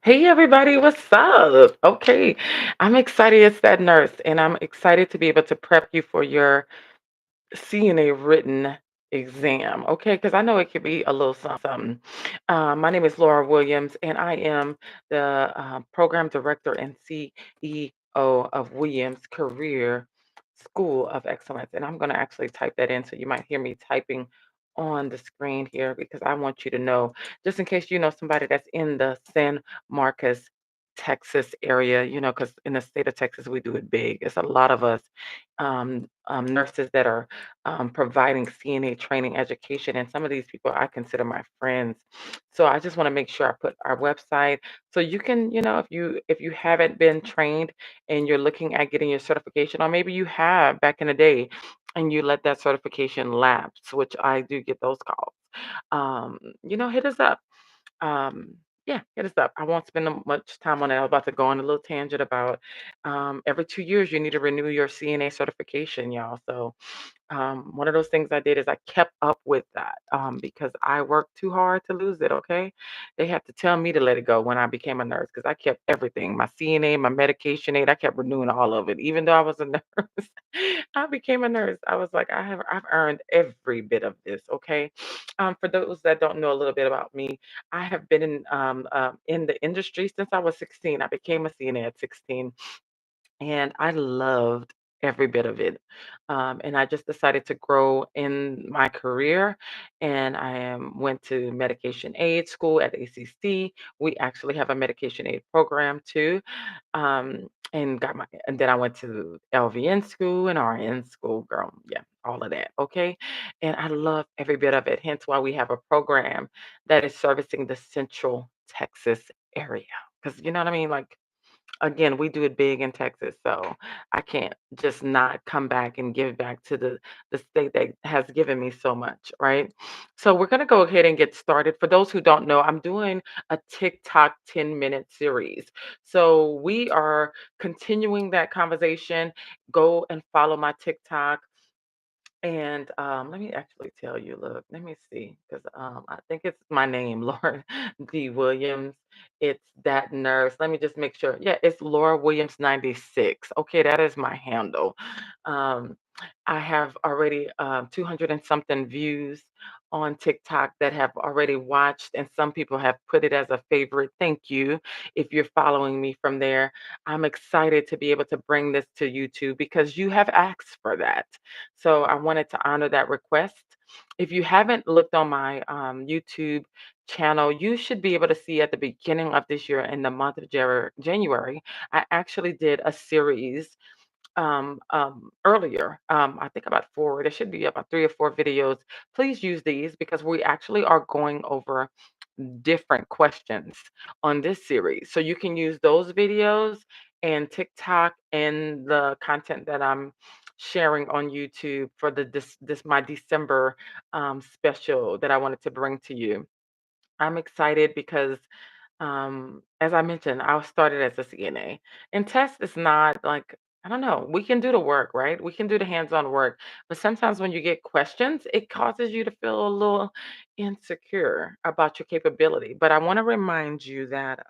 Hey everybody, what's up? Okay, I'm excited it's that nurse, and I'm excited to be able to prep you for your CNA written exam, okay? Because I know it could be a little something. My name is Laura Williams, and I am the program director and CEO of Williams Career School of Excellence. And I'm going to actually type that in, so you might hear me typing on the screen here because I want you to know, just in case you know somebody that's in the San Marcos, Texas area, because in the state of Texas, we do it big. It's a lot of us nurses that are providing CNA training education. And some of these people I consider my friends. So I just want to make sure I put our website so you can, if you haven't been trained and you're looking at getting your certification, or maybe you have back in the day and you let that certification lapse, which I do get those calls. Hit us up. Um, yeah, hit us up. I won't spend much time on it. I was about to go on a little tangent about every 2 years you need to renew your CNA certification, y'all. So one of those things I did is I kept up with that because I worked too hard to lose it. Okay, they had to tell me to let it go when I became a nurse because I kept everything, my CNA, my medication aid. I kept renewing all of it, even though I was a nurse. I became a nurse. I was like, I've earned every bit of this. Okay, for those that don't know a little bit about me, I have been in the industry since I was 16. I became a CNA at 16 and I loved every bit of it. And I just decided to grow in my career, and went to medication aid school at ACC. We actually have a medication aid program too, and then I went to LVN school and RN school, girl. Yeah, all of that. Okay, and I love every bit of it. Hence why we have a program that is servicing the Central Texas area. Because you know what I mean, like again, we do it big in Texas, so I can't just not come back and give back to the state that has given me so much, right? So we're gonna go ahead and get started. For those who don't know, I'm doing a TikTok 10-minute series. So we are continuing that conversation. Go and follow my TikTok. And let me actually tell you, look, let me see, because I think it's my name, Laura D. Williams. It's that nurse. Let me just make sure. Yeah, it's Laura Williams 96. Okay, that is my handle. Um, I have already 200 and something views on TikTok that have already watched, and some people have put it as a favorite. Thank you if you're following me from there. I'm excited to be able to bring this to YouTube because you have asked for that. So I wanted to honor that request. If you haven't looked on my YouTube channel, you should be able to see at the beginning of this year in the month of January, I actually did a series earlier. I think about four, there should be about 3 or 4 videos. Please use these because we actually are going over different questions on this series. So you can use those videos and TikTok and the content that I'm sharing on YouTube for this my December special that I wanted to bring to you. I'm excited because as I mentioned, I started as a CNA. And test is not like, I don't know, we can do the work, right? We can do the hands-on work. But sometimes when you get questions, it causes you to feel a little insecure about your capability. But I want to remind you that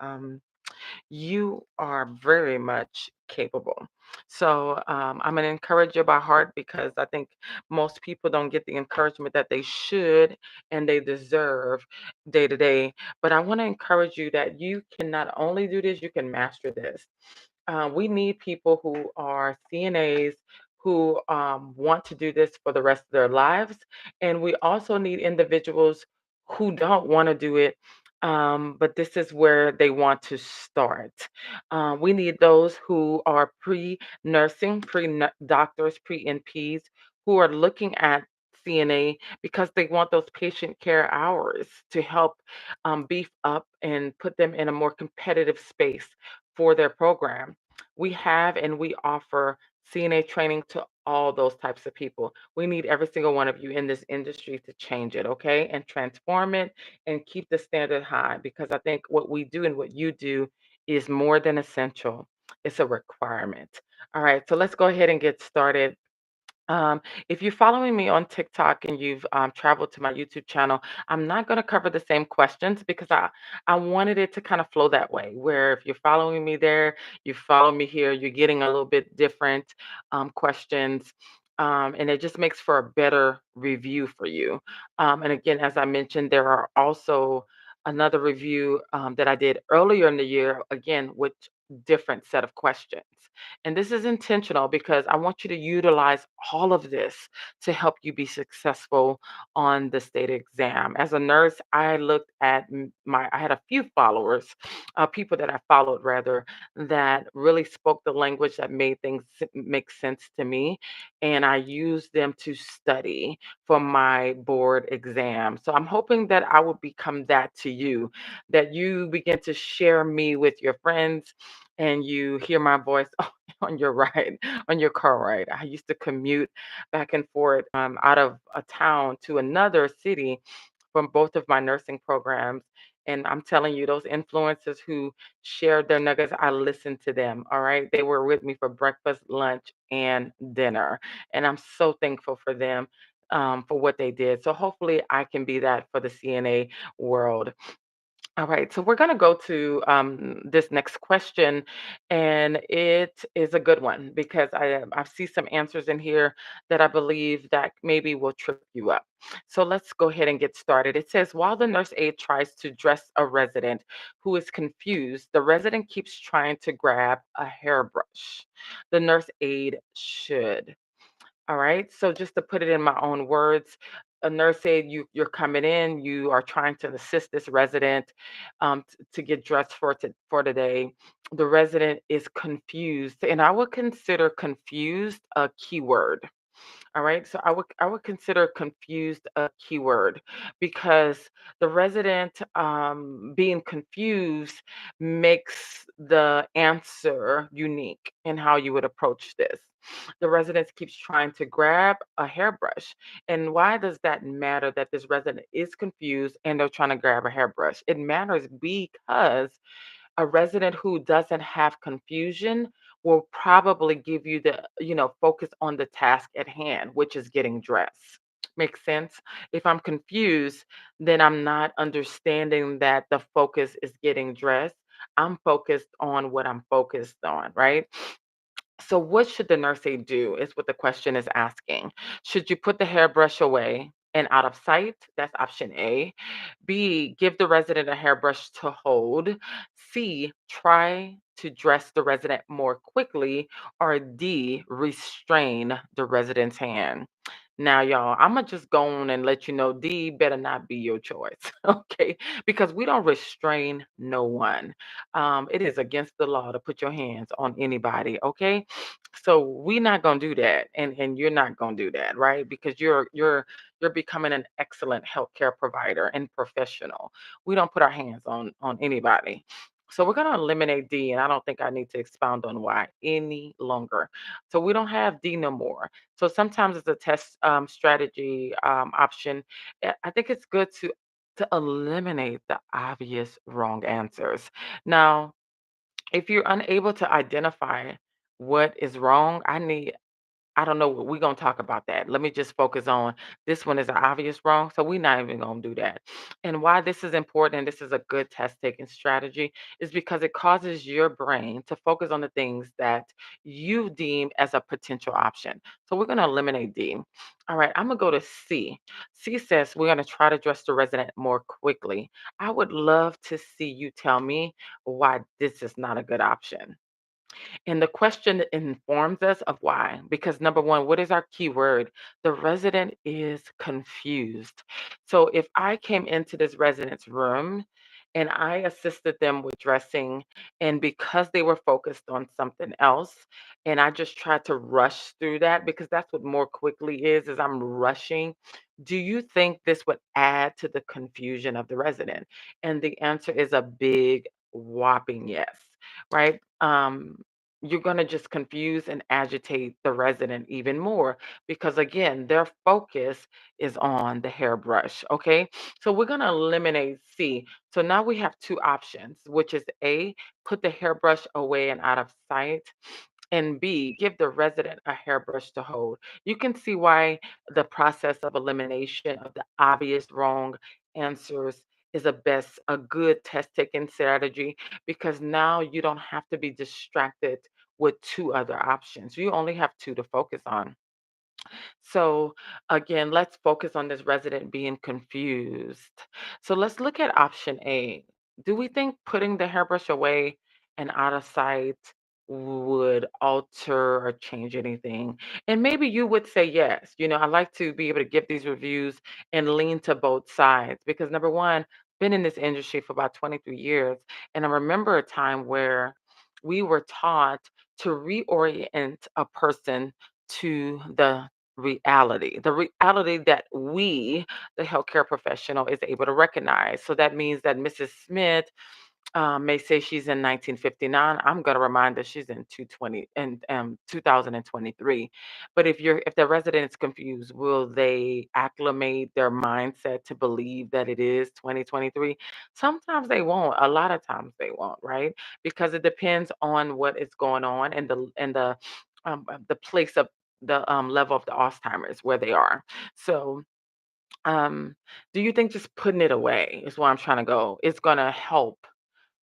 you are very much capable. So I'm an encourager by heart because I think most people don't get the encouragement that they should and they deserve day to day. But I want to encourage you that you can not only do this, you can master this. We need people who are CNAs who want to do this for the rest of their lives. And we also need individuals who don't want to do it, but this is where they want to start. We need those who are pre nursing, pre doctors, pre NPs who are looking at CNA because they want those patient care hours to help beef up and put them in a more competitive space for their program. We have and we offer CNA training to all those types of people. We need every single one of you in this industry to change it, okay? And transform it and keep the standard high because I think what we do and what you do is more than essential. It's a requirement. All right, so let's go ahead and get started. Um, if you're following me on TikTok and you've traveled to my YouTube channel, I'm not going to cover the same questions because I wanted it to kind of flow that way. Where if you're following me there, you follow me here, you're getting a little bit different questions. And it just makes for a better review for you. And again, as I mentioned, there are also another review that I did earlier in the year, again, with different set of questions. And this is intentional because I want you to utilize all of this to help you be successful on the state exam. As a nurse, I looked at I had a few followers, people that I followed rather, that really spoke the language that made things make sense to me. And I used them to study for my board exam. So I'm hoping that I will become that to you, that you begin to share me with your friends and you hear my voice on your ride, on your car ride. I used to commute back and forth out of a town to another city from both of my nursing programs. And I'm telling you, those influencers who shared their nuggets, I listened to them. All right. They were with me for breakfast, lunch, and dinner. And I'm so thankful for them for what they did. So hopefully I can be that for the CNA world. All right, so we're going to go to this next question, and it is a good one because I see some answers in here that I believe that maybe will trip you up. So let's go ahead and get started. It says, while the nurse aide tries to dress a resident who is confused, the resident keeps trying to grab a hairbrush. The nurse aide should. All right. So just to put it in my own words, a nurse said you're coming in, you are trying to assist this resident to get dressed for today. The resident is confused, and I would consider confused a keyword. All right. So I would consider confused a keyword because the resident being confused makes the answer unique in how you would approach this. The resident keeps trying to grab a hairbrush. And why does that matter that this resident is confused and they're trying to grab a hairbrush? It matters because a resident who doesn't have confusion will probably give you the, focus on the task at hand, which is getting dressed. Makes sense? If I'm confused, then I'm not understanding that the focus is getting dressed. I'm focused on what I'm focused on, right? So, what should the nurse aide do? Is what the question is asking. Should you put the hairbrush away and out of sight? That's option A. B, give the resident a hairbrush to hold. C, try to dress the resident more quickly. Or D, restrain the resident's hand. Now, y'all, I'm gonna just go on and let you know D better not be your choice, okay? Because we don't restrain no one. It is against the law to put your hands on anybody, okay? So we're not gonna do that, and you're not gonna do that, right? Because you're becoming an excellent healthcare provider and professional. We don't put our hands on anybody. So we're gonna eliminate D, and I don't think I need to expound on why any longer. So we don't have D no more. So sometimes it's a test strategy option. I think it's good to eliminate the obvious wrong answers. Now, if you're unable to identify what is wrong, I don't know. We're gonna talk about that. Let me just focus on this one is an obvious wrong, so we're not even gonna do that. And why this is important, and this is a good test taking strategy, is because it causes your brain to focus on the things that you deem as a potential option. So we're gonna eliminate D. All right, I'm gonna go to C. C says we're gonna try to address the resident more quickly. I would love to see you tell me why this is not a good option. And the question informs us of why. Because number one, what is our keyword? The resident is confused. So if I came into this resident's room and I assisted them with dressing, and because they were focused on something else, and I just tried to rush through that, because that's what more quickly is I'm rushing. Do you think this would add to the confusion of the resident? And the answer is a big whopping yes, right? You're going to just confuse and agitate the resident even more because again their focus is on the hairbrush. Okay, so we're going to eliminate C. So now we have two options, which is A, put the hairbrush away and out of sight, And B, give the resident a hairbrush to hold. You can see why the process of elimination of the obvious wrong answers is a good test taking strategy, because now you don't have to be distracted with two other options. You only have two to focus on. So again, let's focus on this resident being confused. So let's look at option A. Do we think putting the hairbrush away and out of sight would alter or change anything? And maybe you would say yes. I like to be able to give these reviews and lean to both sides, because number one, been in this industry for about 23 years. And I remember a time where we were taught to reorient a person to the reality that we, the healthcare professional, is able to recognize. So that means that Mrs. Smith may say she's in 1959. I'm going to remind her she's in 220 and 2023. But if the resident is confused, will they acclimate their mindset to believe that it is 2023? Sometimes they won't. A lot of times they won't, right? Because it depends on what is going on and the place of the level of the Alzheimer's where they are. So um, do you think just putting it away is where I'm trying to go? It's going to help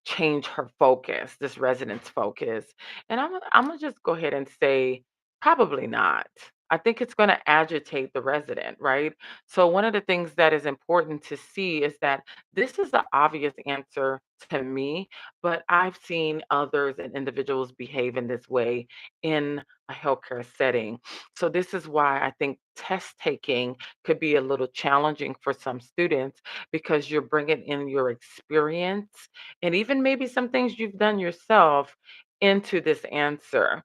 change her focus, this resident's focus? And I'm gonna just go ahead and say probably not. I think it's going to agitate the resident, right? So one of the things that is important to see is that this is the obvious answer to me, but I've seen others and individuals behave in this way in a healthcare setting. So this is why I think test taking could be a little challenging for some students, because you're bringing in your experience and even maybe some things you've done yourself into this answer.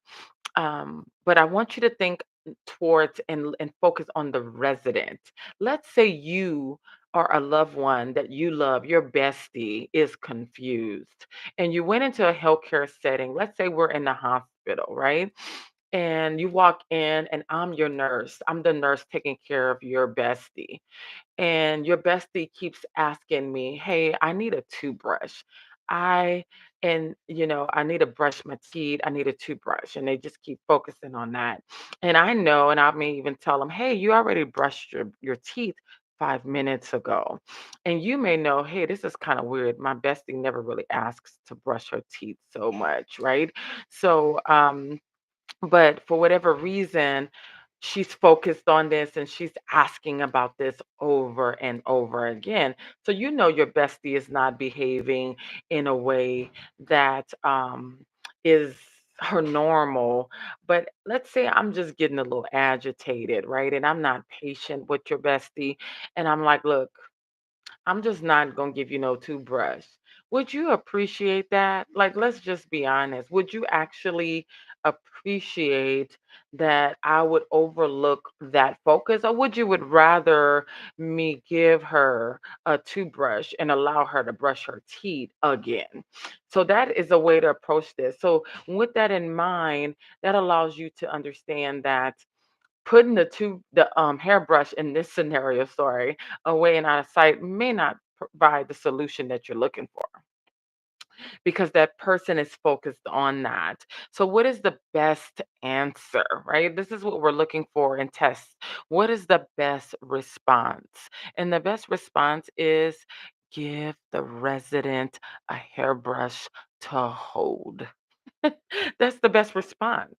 But I want you to think towards and focus on the resident. Let's say you or a loved one that you love, your bestie, is confused, and you went into a healthcare setting. Let's say we're in the hospital, right? And you walk in, and I'm your nurse. I'm the nurse taking care of your bestie, and your bestie keeps asking me, "Hey, I need a toothbrush. I I need to brush my teeth. I need a toothbrush." And they just keep focusing on that. And I know, and I may even tell them, "Hey, you already brushed your teeth 5 minutes ago." And you may know, "Hey, this is kind of weird. My bestie never really asks to brush her teeth so much, right?" So but for whatever reason, she's focused on this and she's asking about this over and over again. So you know your bestie is not behaving in a way that is her normal. But let's say I'm just getting a little agitated, right? And I'm not patient with your bestie. And I'm like, "Look, I'm just not gonna give you no toothbrush." Would you appreciate that? Like, let's just be honest. Would you actually appreciate that I would overlook that focus? Or would rather me give her a toothbrush and allow her to brush her teeth again? So that is a way to approach this. So with that in mind, that allows you to understand that putting the hairbrush in this scenario, sorry, away and out of sight may not provide the solution that you're looking for, because that person is focused on that. So what is the best answer, right? This is what we're looking for in tests. What is the best response? And the best response is give the resident a hairbrush to hold. That's the best response,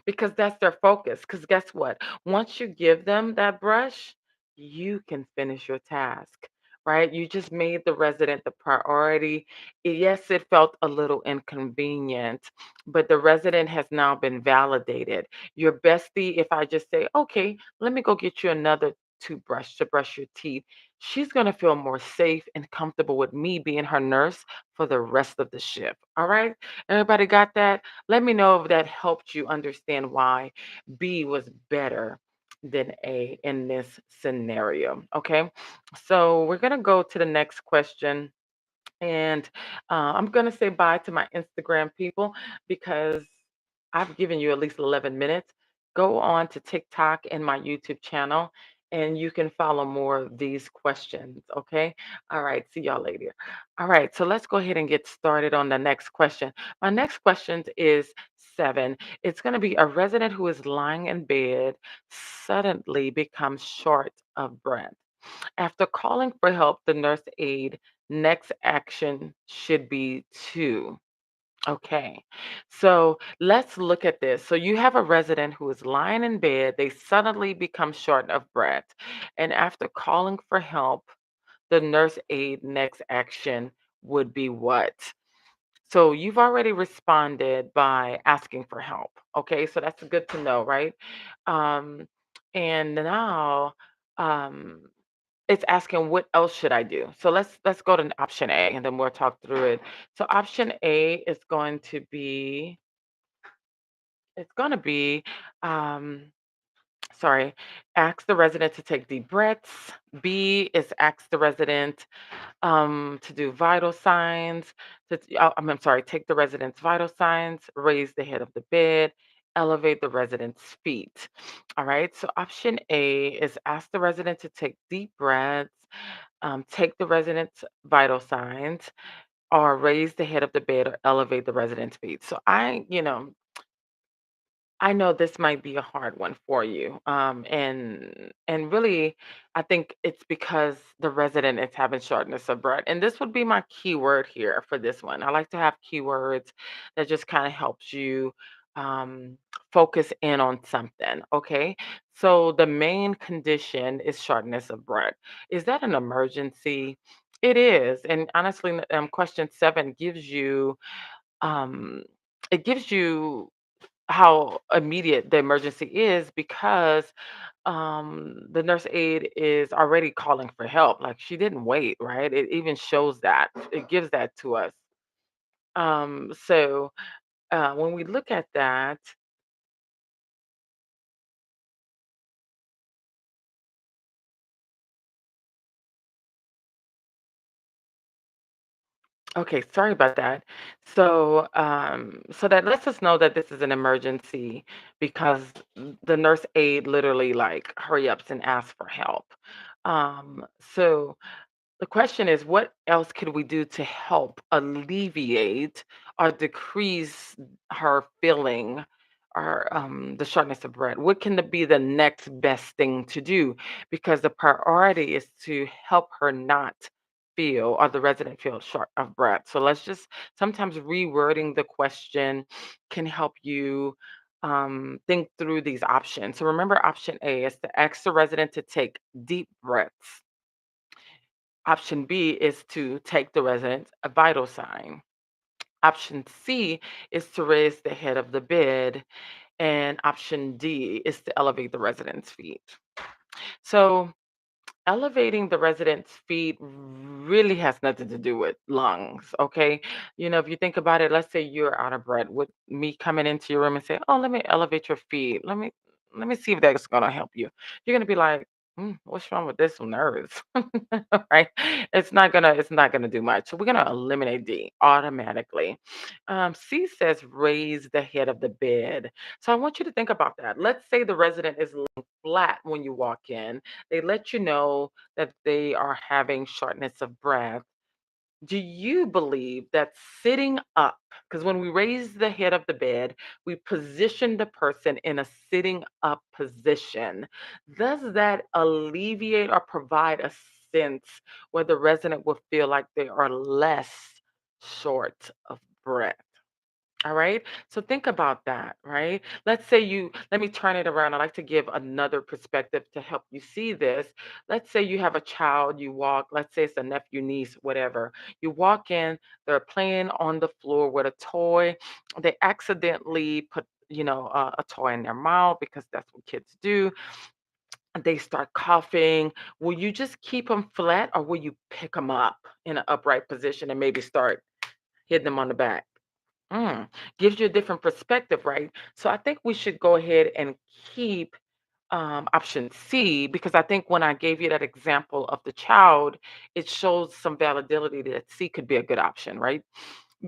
because that's their focus. Because guess what? Once you give them that brush, you can finish your task, right? You just made the resident the priority. Yes, it felt a little inconvenient, but the resident has now been validated. Your bestie, if I just say, "Okay, let me go get you another toothbrush to brush your teeth," she's going to feel more safe and comfortable with me being her nurse for the rest of the shift. All right. Everybody got that? Let me know if that helped you understand why B was better than A in this scenario. Okay. So we're going to go to the next question. And I'm going to say bye to my Instagram people, because I've given you at least 11 minutes. Go on to TikTok and my YouTube channel and you can follow more of these questions. Okay. All right. See y'all later. All right. So let's go ahead and get started on the next question. My next question is 7. It's going to be a resident who is lying in bed suddenly becomes short of breath. After calling for help, the nurse aide next action should be to. Okay, so let's look at this. So you have a resident who is lying in bed, they suddenly become short of breath. And after calling for help, the nurse aide next action would be what? So you've already responded by asking for help. Okay, so that's good to know, right? Um, and now um, it's asking what else should I do? So let's go to option A and then we'll talk through it. So option A is going to be it's going to be um sorry, ask the resident to take deep breaths. B is ask the resident to do vital signs. I'm sorry, take the resident's vital signs, raise the head of the bed, elevate the resident's feet. All right. So option A is ask the resident to take deep breaths, take the resident's vital signs, or raise the head of the bed or elevate the resident's feet. So I know this might be a hard one for you, and really, I think it's because the resident is having shortness of breath, and this would be my keyword here for this one. I like to have keywords that just kind of helps you um, focus in on something. Okay, so the main condition is shortness of breath. Is that an emergency? It is, and honestly, question 7 gives you um, it gives you how immediate the emergency is because the nurse aide is already calling for help. Like she didn't wait, right? It even shows that, it gives that to us. So when we look at that, okay, sorry about that. So that lets us know that this is an emergency because the nurse aide literally like hurry ups and asks for help. So the question is, what else could we do to help alleviate or decrease her feeling or the shortness of breath? What can be the next best thing to do? Because the priority is to help her not feel or the resident feel short of breath. So let's just sometimes rewording the question can help you think through these options. So remember, option A is to ask the resident to take deep breaths. Option B is to take the resident a vital sign. Option C is to raise the head of the bed. And option D is to elevate the resident's feet. So, elevating the resident's feet really has nothing to do with lungs, okay? If you think about it, let's say you're out of breath with me coming into your room and say, "Oh, let me elevate your feet. Let me see if that's going to help you." You're going to be like, what's wrong with this nerves?" Right? It's not gonna do much. So we're gonna eliminate D automatically. C says raise the head of the bed. So I want you to think about that. Let's say the resident is laying flat when you walk in. They let you know that they are having shortness of breath. Do you believe that sitting up, because when we raise the head of the bed, we position the person in a sitting up position? Does that alleviate or provide a sense where the resident will feel like they are less short of breath? All right. So think about that, right? Let me turn it around. I like to give another perspective to help you see this. Let's say you have a child, you walk, let's say it's a nephew, niece, whatever. You walk in, they're playing on the floor with a toy. They accidentally put, a toy in their mouth because that's what kids do. They start coughing. Will you just keep them flat or will you pick them up in an upright position and maybe start hitting them on the back? Mm, gives you a different perspective, right? So I think we should go ahead and keep option C because I think when I gave you that example of the child, it shows some validity that C could be a good option, right?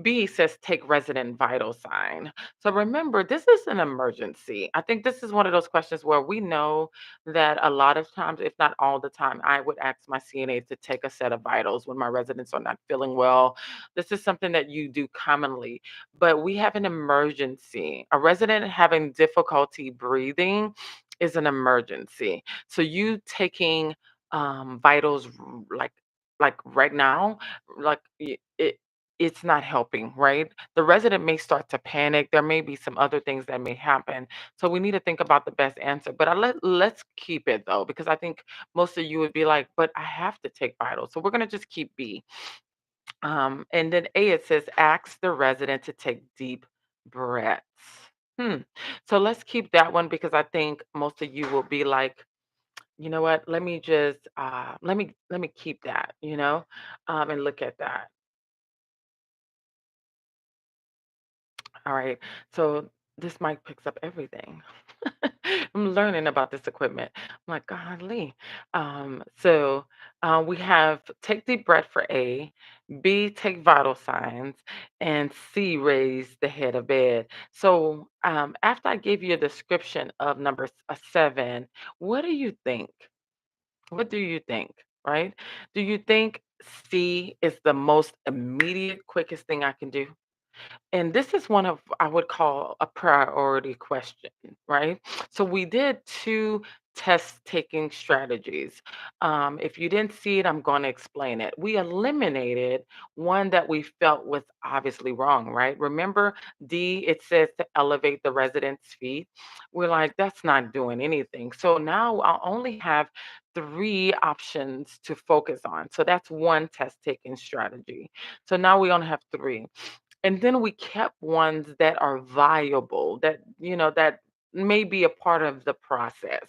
B says take resident vital sign. So remember, this is an emergency. I think this is one of those questions where we know that a lot of times, if not all the time, I would ask my CNA to take a set of vitals when my residents are not feeling well. This is something that you do commonly, but we have an emergency. A resident having difficulty breathing is an emergency. So you taking vitals like right now, like it's not helping, right? The resident may start to panic. There may be some other things that may happen. So we need to think about the best answer. But let's keep it though, because I think most of you would be like, but I have to take vitals. So we're gonna just keep B. And then A, it says ask the resident to take deep breaths. Hmm. So let's keep that one because I think most of you will be like, you know what? Let me just let me keep that, and look at that. All right. So this mic picks up everything. I'm learning about this equipment. I'm like, golly. We have take deep breath for A, B, take vital signs, and C, raise the head of bed. So after I gave you a description of seven, what do you think? What do you think? Right? Do you think C is the most immediate, quickest thing I can do? And this is one of, I would call a priority question, right? So we did two test taking strategies. If you didn't see it, I'm going to explain it. We eliminated one that we felt was obviously wrong, right? Remember, D, it says to elevate the resident's feet. We're like, that's not doing anything. So now I'll only have three options to focus on. So that's one test taking strategy. So now we only have three. And then we kept ones that are viable, that may be a part of the process,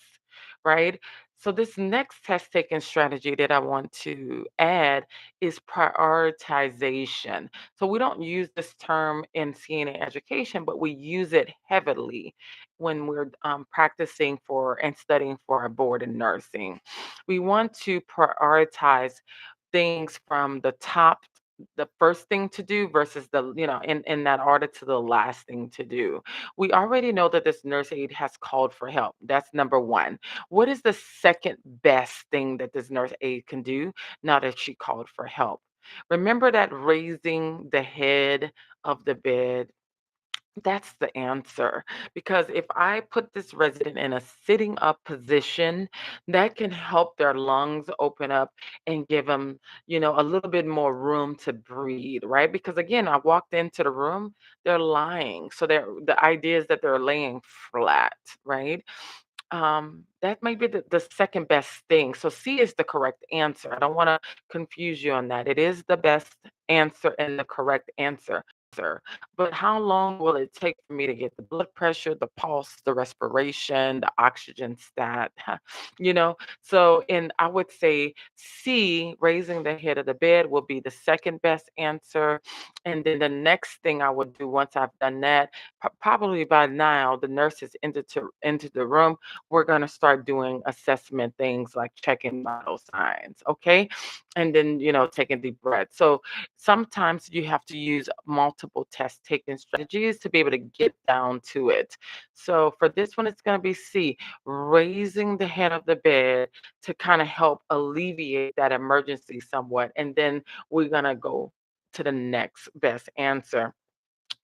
right? So this next test taking strategy that I want to add is prioritization. So we don't use this term in CNA education, but we use it heavily when we're practicing for and studying for a board in nursing. We want to prioritize things from the first thing to do versus in that order to the last thing to do. We already know that this nurse aide has called for help. That's number one. What is the second best thing that this nurse aide can do now that she called for help? Remember that raising the head of the bed, that's the answer. Because if I put this resident in a sitting up position, that can help their lungs open up and give them, a little bit more room to breathe, right? Because again, I walked into the room, they're lying. So the idea is that they're laying flat, right? That might be the second best thing. So C is the correct answer. I don't want to confuse you on that. It is the best answer and the correct answer. But how long will it take for me to get the blood pressure, the pulse, the respiration, the oxygen stat? You know, so and I would say C, raising the head of the bed, will be the second best answer. And then the next thing I would do once I've done that, probably by now the nurse is into the room, we're going to start doing assessment things like checking vital signs, okay? And then, taking deep breaths. So sometimes you have to use multiple test taking strategies to be able to get down to it. So for this one, it's going to be C, raising the head of the bed to kind of help alleviate that emergency somewhat. And then we're going to go to the next best answer,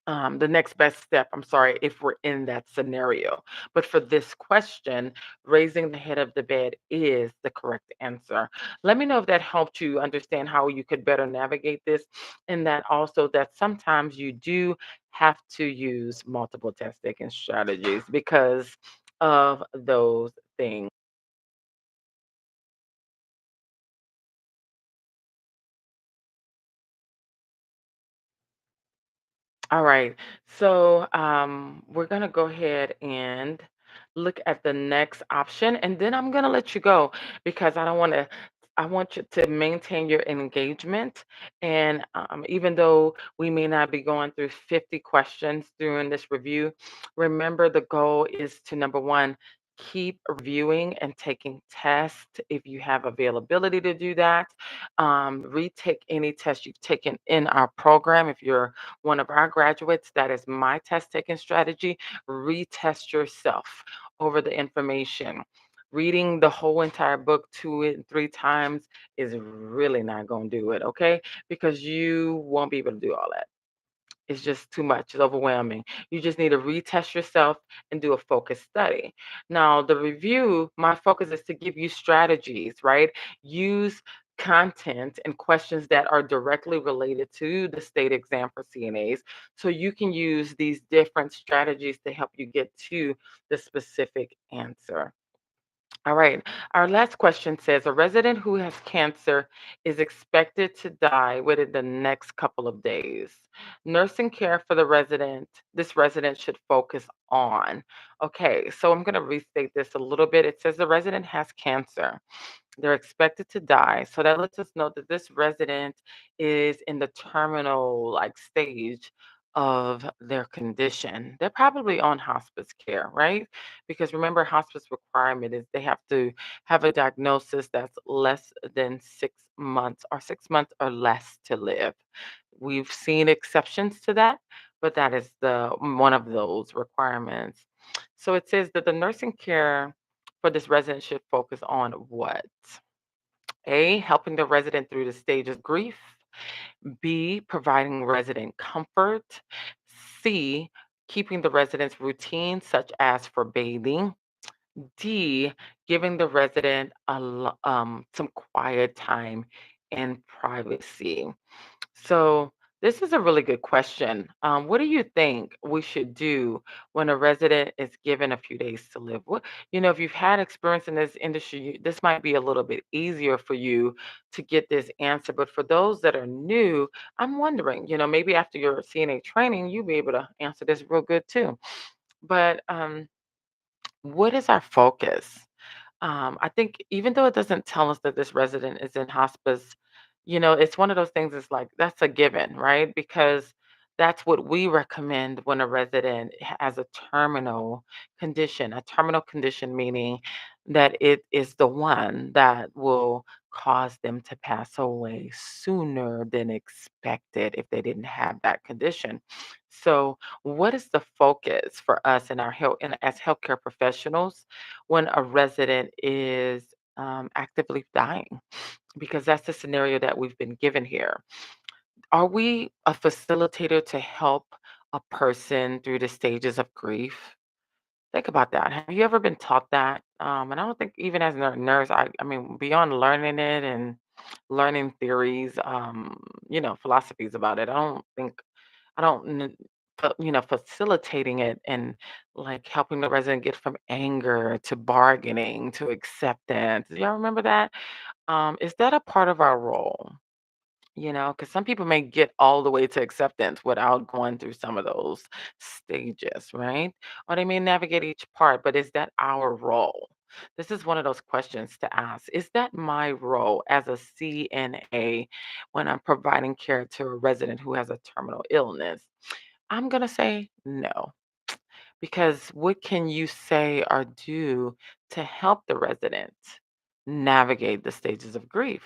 the next best step, I'm sorry, if we're in that scenario. But for this question, raising the head of the bed is the correct answer. Let me know if that helped you understand how you could better navigate this, and that also that sometimes you do have to use multiple test taking strategies because of those things. All right. So we're going to go ahead and look at the next option, and then I'm going to let you go because I don't want to. I want you to maintain your engagement. And even though we may not be going through 50 questions during this review, remember the goal is to number one, Keep reviewing and taking tests if you have availability to do that. Retake any test you've taken in our program. If you're one of our graduates, that is my test taking strategy. Retest yourself over the information. Reading the whole entire book two and three times is really not going to do it, okay? Because you won't be able to do all that. It's just too much. It's overwhelming. You just need to retest yourself and do a focus study. Now, the review, my focus is to give you strategies, right? Use content and questions that are directly related to the state exam for CNAs. So you can use these different strategies to help you get to the specific answer. All right. Our last question says a resident who has cancer is expected to die within the next couple of days. Nursing care for the resident, this resident should focus on. Okay, so I'm going to restate this a little bit. It says the resident has cancer. They're expected to die. So that lets us know that this resident is in the terminal like stage of their condition. They're probably on hospice care, right? Because remember, hospice requirement is they have to have a diagnosis that's less than 6 months or 6 months or less to live. We've seen exceptions to that, but that is the one of those requirements. So it says that the nursing care for this resident should focus on what? A, helping the resident through the stage of grief. B, providing resident comfort. C, keeping the resident's routine, such as for bathing. D, giving the resident some quiet time and privacy. So this is a really good question. What do you think we should do when a resident is given a few days to live? If you've had experience in this industry, this might be a little bit easier for you to get this answer. But for those that are new, I'm wondering, maybe after your CNA training, you'll be able to answer this real good too. But what is our focus? I think even though it doesn't tell us that this resident is in hospice, it's one of those things. It's like that's a given, right? Because that's what we recommend when a resident has a terminal condition. A terminal condition meaning that it is the one that will cause them to pass away sooner than expected if they didn't have that condition. So, what is the focus for us in our health and as healthcare professionals when a resident is actively dying? Because that's the scenario that we've been given here. Are we a facilitator to help a person through the stages of grief? Think about that. Have you ever been taught that? And I don't think even as a nurse, I mean, beyond learning it and learning theories, philosophies about it, I don't, facilitating it and like helping the resident get from anger to bargaining to acceptance. Y'all remember that? Is that a part of our role? Because some people may get all the way to acceptance without going through some of those stages, right? Or they may navigate each part, but is that our role? This is one of those questions to ask. Is that my role as a CNA when I'm providing care to a resident who has a terminal illness? I'm going to say no. Because what can you say or do to help the resident navigate the stages of grief?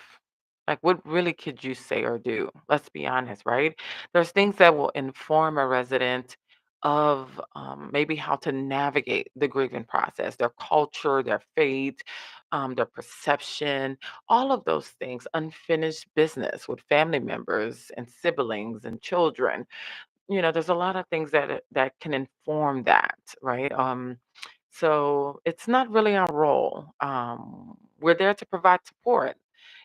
Like, what really could you say or do? Let's be honest, right? There's things that will inform a resident of maybe how to navigate the grieving process, their culture, their faith, their perception, all of those things, unfinished business with family members and siblings and children. There's a lot of things that can inform that, right? So it's not really our role. We're there to provide support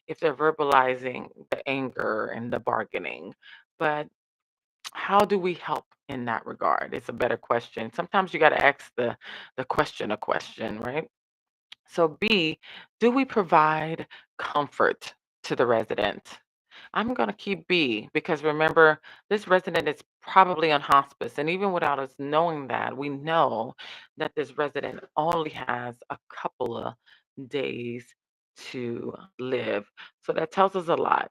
if they're verbalizing the anger and the bargaining, but how do we help in that regard? It's a better question. Sometimes you got to ask the question a question, right? So B, do we provide comfort to the resident? I'm going to keep B because remember, this resident is probably on hospice. And even without us knowing that, we know that this resident only has a couple of days to live. So that tells us a lot.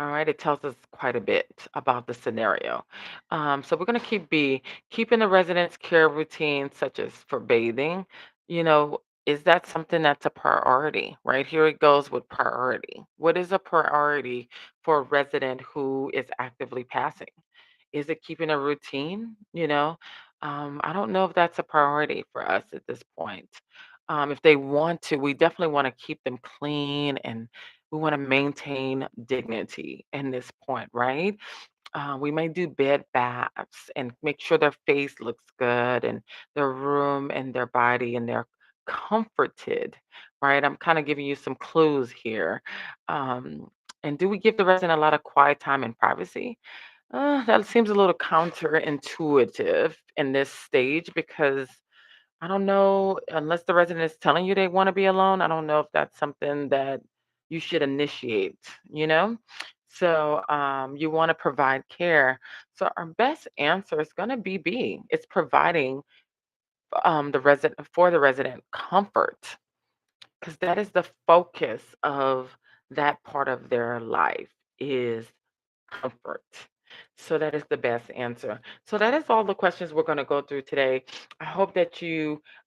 All right, it tells us quite a bit about the scenario. So we're going to keep B, keeping the residents' care routine, such as for bathing. You know, is that something that's a priority? Right here it goes with priority. What is a priority for a resident who is actively passing? Is it keeping a routine? I don't know if that's a priority for us at this point. If they want to, we definitely want to keep them clean and we want to maintain dignity in this point, right? We may do bed baths and make sure their face looks good and their room and their body and they're comforted, right? I'm kind of giving you some clues here. Um, and do we give the resident a lot of quiet time and privacy? That seems a little counterintuitive in this stage because I don't know, unless the resident is telling you they want to be alone, I don't know if that's something that you should initiate, you know? So you want to provide care. So our best answer is going to be B. It's providing the resident comfort because that is the focus of that part of their life is comfort. So that is the best answer. So that is all the questions we're going to go through today. I hope that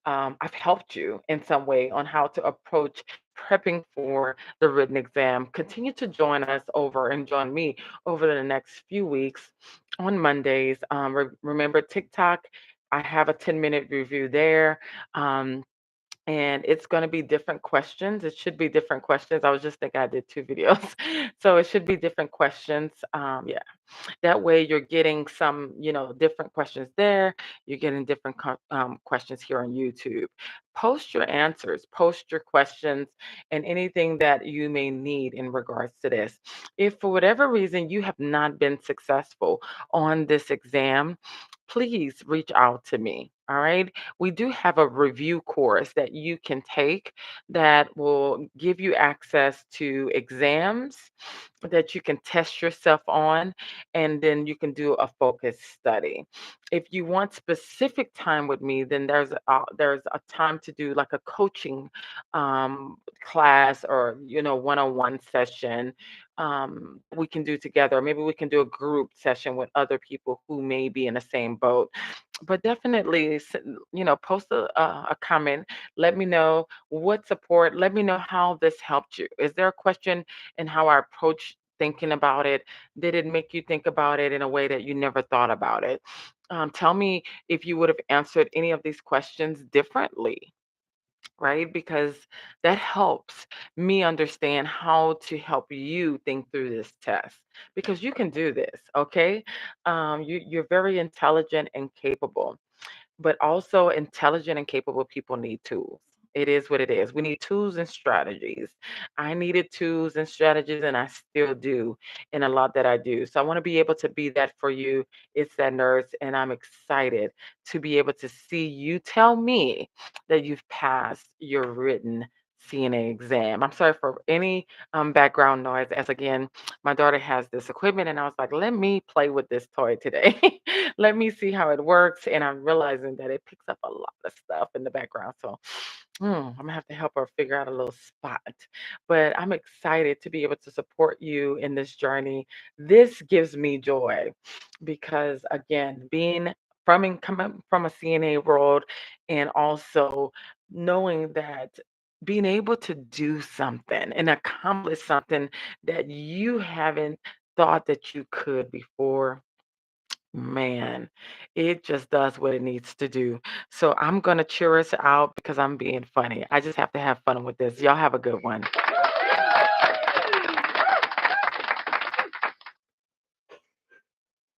I've helped you in some way on how to approach prepping for the written exam. Continue to join us over and join me over the next few weeks on Mondays. Remember TikTok. I have a 10-minute review there. And it's going to be different questions. It should be different questions. I was just thinking I did two videos. So it should be different questions. Yeah. That way you're getting some, different questions there. You're getting different questions here on YouTube. Post your answers, post your questions, and anything that you may need in regards to this. If for whatever reason you have not been successful on this exam, please reach out to me. All right. We do have a review course that you can take that will give you access to exams that you can test yourself on, and then you can do a focus study. If you want specific time with me, then there's a time to do like a coaching class or one-on-one session we can do together. Maybe we can do a group session with other people who may be in the same boat. But definitely, post a comment. Let me know what support. Let me know how this helped you. Is there a question in how I approach thinking about it? Did it make you think about it in a way that you never thought about it? Tell me if you would have answered any of these questions differently, right? Because that helps me understand how to help you think through this test because you can do this, okay? You're very intelligent and capable. But also intelligent and capable people need tools. It is what it is. We need tools and strategies. I needed tools and strategies, and I still do in a lot that I do. So I want to be able to be that for you. It's that nurse, and I'm excited to be able to see you tell me that you've passed your written CNA exam. I'm sorry for any background noise. As again, my daughter has this equipment, and I was like, let me play with this toy today. Let me see how it works. And I'm realizing that it picks up a lot of stuff in the background. So I'm gonna have to help her figure out a little spot. But I'm excited to be able to support you in this journey. This gives me joy because again, coming from a CNA world and also knowing that being able to do something and accomplish something that you haven't thought that you could before. Man, it just does what it needs to do. So I'm going to cheer us out because I'm being funny. I just have to have fun with this. Y'all have a good one.